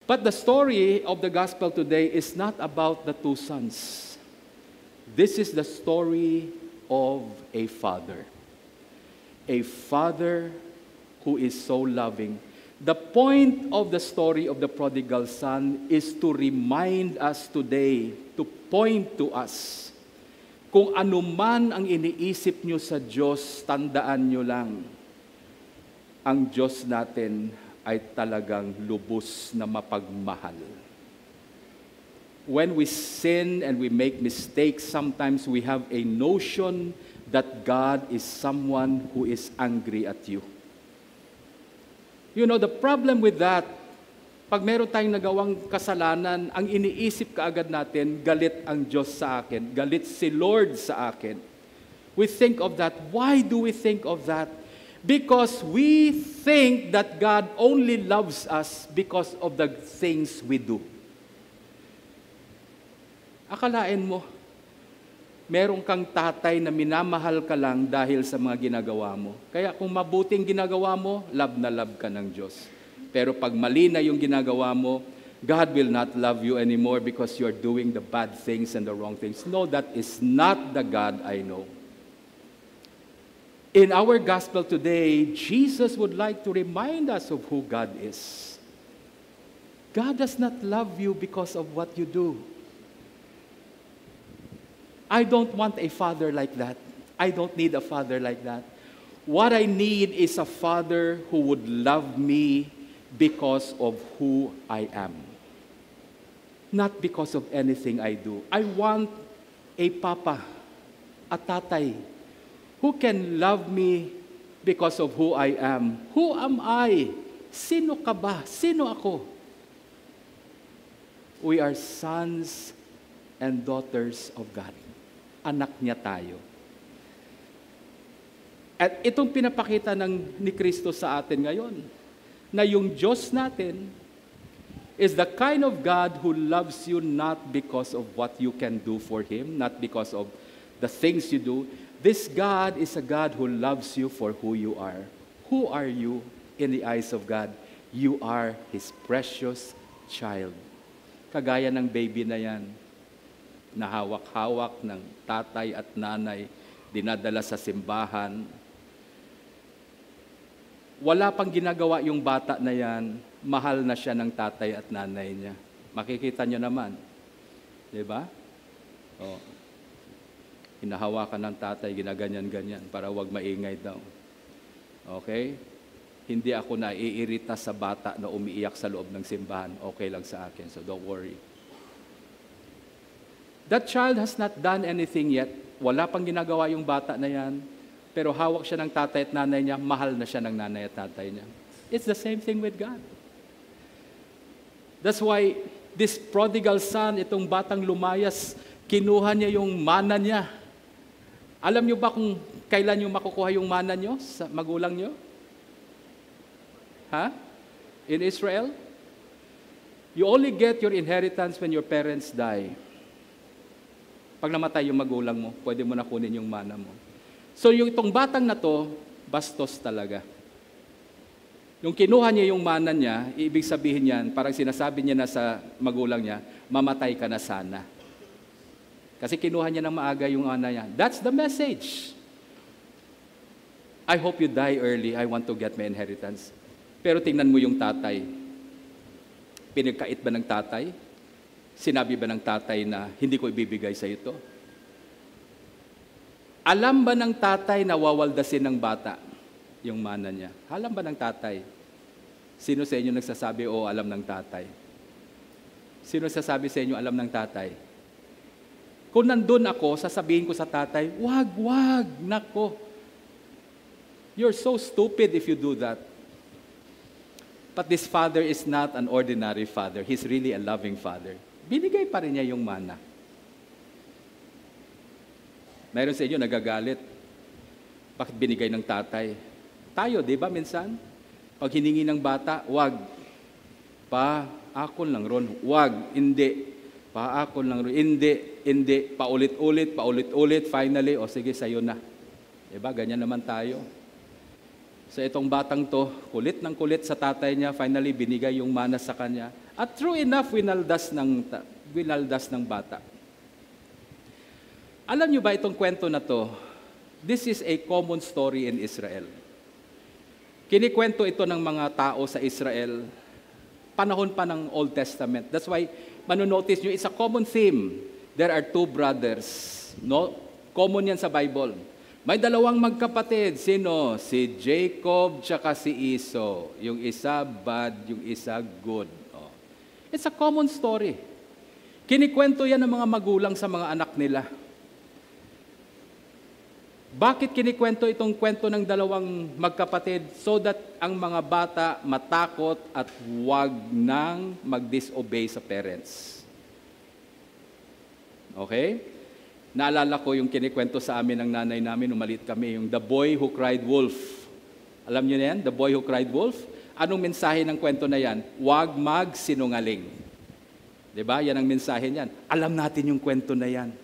But the story of the gospel today is not about the two sons. This is the story of a father. A father who is so loving. The point of the story of the prodigal son is to remind us today, to point to us, kung anuman ang iniisip nyo sa Diyos, tandaan nyo lang, ang Diyos natin ay talagang lubos na mapagmahal. When we sin and we make mistakes, sometimes we have a notion that God is someone who is angry at you. You know, the problem with that, pag meron tayong nagawang kasalanan, ang iniisip kaagad natin, galit ang Diyos sa akin, galit si Lord sa akin. We think of that. Why do we think of that? Because we think that God only loves us because of the things we do. Akalain mo, meron kang tatay na minamahal ka lang dahil sa mga ginagawa mo. Kaya kung mabuting ginagawa mo, love na love ka ng Diyos. Pero pag mali na yung ginagawa mo, God will not love you anymore because you're doing the bad things and the wrong things. No, that is not the God I know. In our gospel today, Jesus would like to remind us of who God is. God does not love you because of what you do. I don't want a father like that. I don't need a father like that. What I need is a father who would love me because of who I am. Not because of anything I do. I want a papa, a tatay, who can love me because of who I am. Who am I? Sino ka ba? Sino ako? We are sons and daughters of God. Anak niya tayo. At itong pinapakita ni Kristo sa atin ngayon, na yung Diyos natin is the kind of God who loves you not because of what you can do for Him, not because of the things you do. This God is a God who loves you for who you are. Who are you in the eyes of God? You are His precious child. Kagaya ng baby na yan, nahawak-hawak ng tatay at nanay, dinadala sa simbahan. Wala pang ginagawa yung bata na yan, mahal na siya ng tatay at nanay niya. Makikita niyo naman. Diba? Oh. Hinahawakan ng tatay, ginaganyan-ganyan para wag maingay daw. Okay? Hindi ako naiirita sa bata na umiiyak sa loob ng simbahan. Okay lang sa akin, so don't worry. That child has not done anything yet. Wala pang ginagawa yung bata na yan. Pero hawak siya ng tatay at nanay niya, mahal na siya ng nanay at tatay niya. It's the same thing with God. That's why this prodigal son, itong batang lumayas, kinuha niya yung mana niya. Alam niyo ba kung kailan niyo makukuha yung mana niyo sa magulang niyo? Ha? In Israel? You only get your inheritance when your parents die. Pag namatay yung magulang mo, pwede mo na kunin yung mana mo. So yung itong batang na to, bastos talaga. Yung kinuha niya yung mana niya, ibig sabihin yan, parang sinasabi niya na sa magulang niya, mamatay ka na sana. Kasi kinuha niya ng maaga yung ana niya. That's the message. I hope you die early. I want to get my inheritance. Pero tingnan mo yung tatay. Pinagkait ba ng tatay? Sinabi ba ng tatay na hindi ko ibibigay sa ito? Alam ba ng tatay na wawaldasin ng bata yung mana niya? Alam ba ng tatay? Sino sa inyo nagsasabi, o alam ng tatay? Sino sasabi sa inyo, alam ng tatay? Kung nandun ako, sasabihin ko sa tatay, wag, nako. You're so stupid if you do that. But this father is not an ordinary father. He's really a loving father. Binigay pa rin niya yung mana. Mayroon sa inyo nagagalit. Bakit binigay ng tatay? Tayo, di ba minsan? Pag hiningi ng bata, wag. Pa, akon lang ron. Wag, hindi. Pa, akon lang ron. Hindi. Paulit-ulit. Finally, o sige, sa'yo na. Di ba? Ganyan naman tayo. So itong batang to, kulit ng kulit sa tatay niya, finally binigay yung mana sa kanya. At true enough, winaldas ng bata. Alam niyo ba itong kwento na to? This is a common story in Israel. Kinikwento ito ng mga tao sa Israel, panahon pa ng Old Testament. That's why, manonotice nyo, it's a common theme. There are two brothers. No? Common yan sa Bible. May dalawang magkapatid. Sino? Si Jacob tsaka si Esau. Yung isa bad, yung isa good. Oh. It's a common story. Kinikwento yan ng mga magulang sa mga anak nila. Bakit kinikwento itong kwento ng dalawang magkapatid? So that ang mga bata matakot at huwag nang mag-disobey sa parents. Okay? Naalala ko yung kinikwento sa amin ng nanay namin nung maliit kami, yung The Boy Who Cried Wolf. Alam niyo na yan? The Boy Who Cried Wolf? Anong mensahe ng kwento na yan? Huwag magsinungaling. Diba? Yan ang mensahe niyan. Alam natin yung kwento na yan.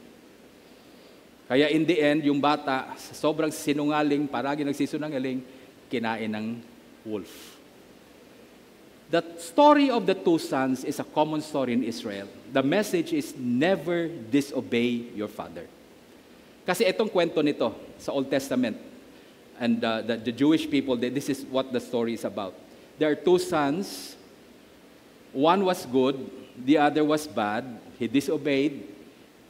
Kaya in the end, yung bata, sobrang sinungaling, paragi nagsisunungaling, kinain ng wolf. The story of the two sons is a common story in Israel. The message is never disobey your father. Kasi itong kwento nito sa Old Testament, and the Jewish people, this is what the story is about. There are two sons. One was good, the other was bad. He disobeyed.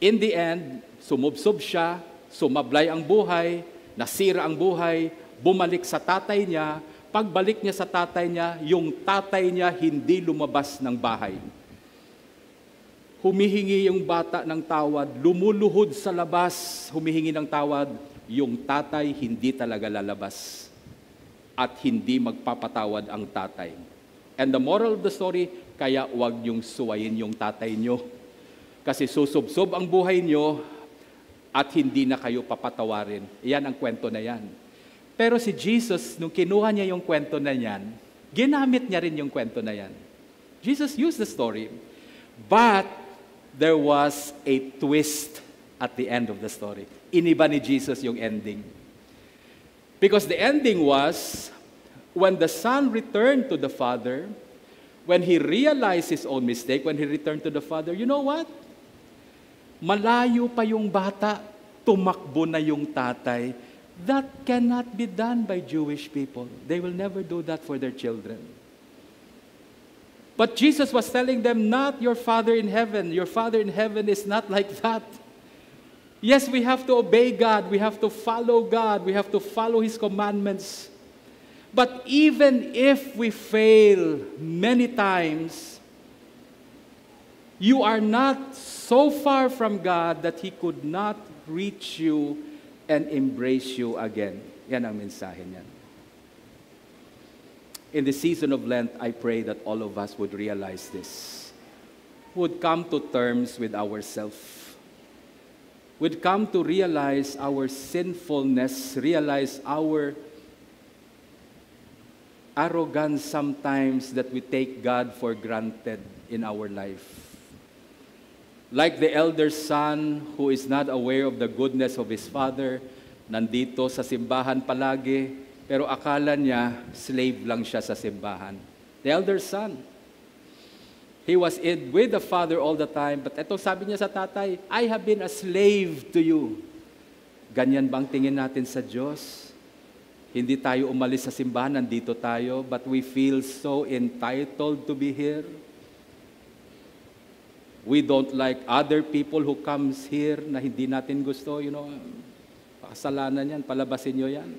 In the end, sumubsob siya, sumablay ang buhay, nasira ang buhay, bumalik sa tatay niya. Pagbalik niya sa tatay niya, yung tatay niya hindi lumabas ng bahay. Humihingi yung bata ng tawad, lumuluhod sa labas, humihingi ng tawad, yung tatay hindi talaga lalabas. At hindi magpapatawad ang tatay. And the moral of the story, kaya huwag niyong suwayin yung tatay niyo. Kasi susubsob ang buhay nyo at hindi na kayo papatawarin. Yan ang kwento na yan. Pero si Jesus, nung kinuha niya yung kwento na yan, ginamit niya rin yung kwento na yan. Jesus used the story. But there was a twist at the end of the story. Iniba ni Jesus yung ending. Because the ending was, when the son returned to the father, when he realized his own mistake, when he returned to the father, you know what? Malayo pa yung bata, tumakbo na yung tatay. That cannot be done by Jewish people. They will never do that for their children. But Jesus was telling them, not your Father in heaven. Your Father in heaven is not like that. Yes, we have to obey God. We have to follow God. We have to follow His commandments. But even if we fail many times, you are not so far from God that He could not reach you and embrace you again. Yan ang mensahe niyan. In the season of Lent, I pray that all of us would realize this. Would come to terms with ourselves. Would come to realize our sinfulness, realize our arrogance sometimes that we take God for granted in our life. Like the elder son who is not aware of the goodness of his father, nandito sa simbahan palagi, pero akala niya slave lang siya sa simbahan. The elder son. He was with the father all the time, but ito sabi niya sa tatay, I have been a slave to you. Ganyan bang tingin natin sa Diyos? Hindi tayo umalis sa simbahan, nandito tayo, but we feel so entitled to be here. We don't like other people who comes here na hindi natin gusto, kasalanan yan, palabasin nyo yan.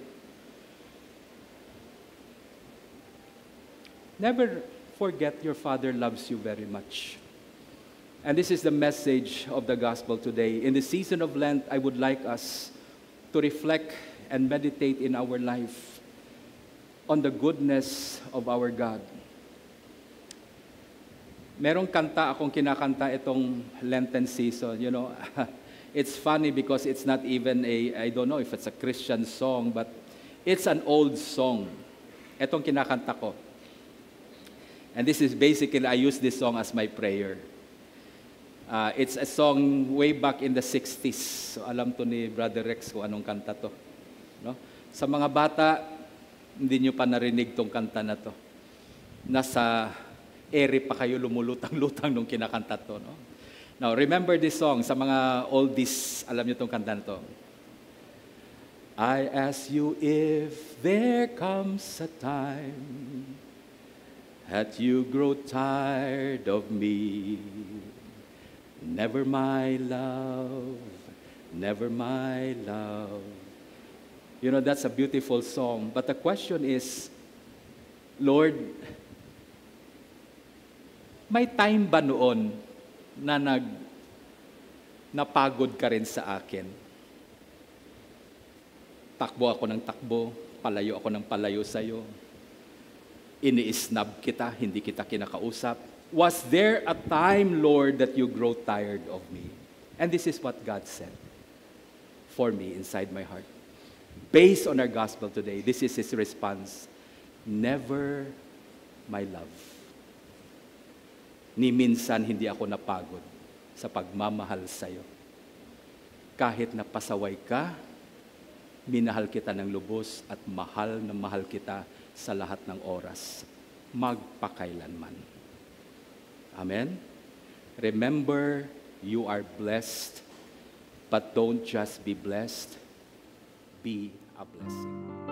Never forget your Father loves you very much. And this is the message of the gospel today. In the season of Lent, I would like us to reflect and meditate in our life on the goodness of our God. Merong kanta akong kinakanta itong Lenten season, It's funny because it's not even I don't know if it's a Christian song, but it's an old song. Itong kinakanta ko. And this is basically, I use this song as my prayer. It's a song way back in the 60s. So alam to ni Brother Rex kung anong kanta to. No? Sa mga bata, hindi nyo pa narinig tong kanta na to. Nasa ere pa kayo lumulutang-lutang nung kinakanta to, no? Now, remember this song sa mga oldies, alam niyo tong kanta to. I ask you if there comes a time that you grow tired of me. Never my love, never my love. You know, that's a beautiful song. But the question is, Lord, may time ba noon na napagod ka rin sa akin? Takbo ako ng takbo, palayo ako ng palayo sa'yo. Ini-snub kita, hindi kita kinakausap. Was there a time, Lord, that you grow tired of me? And this is what God said for me inside my heart. Based on our gospel today, this is His response. Never, my love. Ni minsan hindi ako napagod sa pagmamahal sa'yo. Kahit napasaway ka, minahal kita ng lubos at mahal na mahal kita sa lahat ng oras, magpakailanman. Amen? Remember, you are blessed, but don't just be blessed, be a blessing.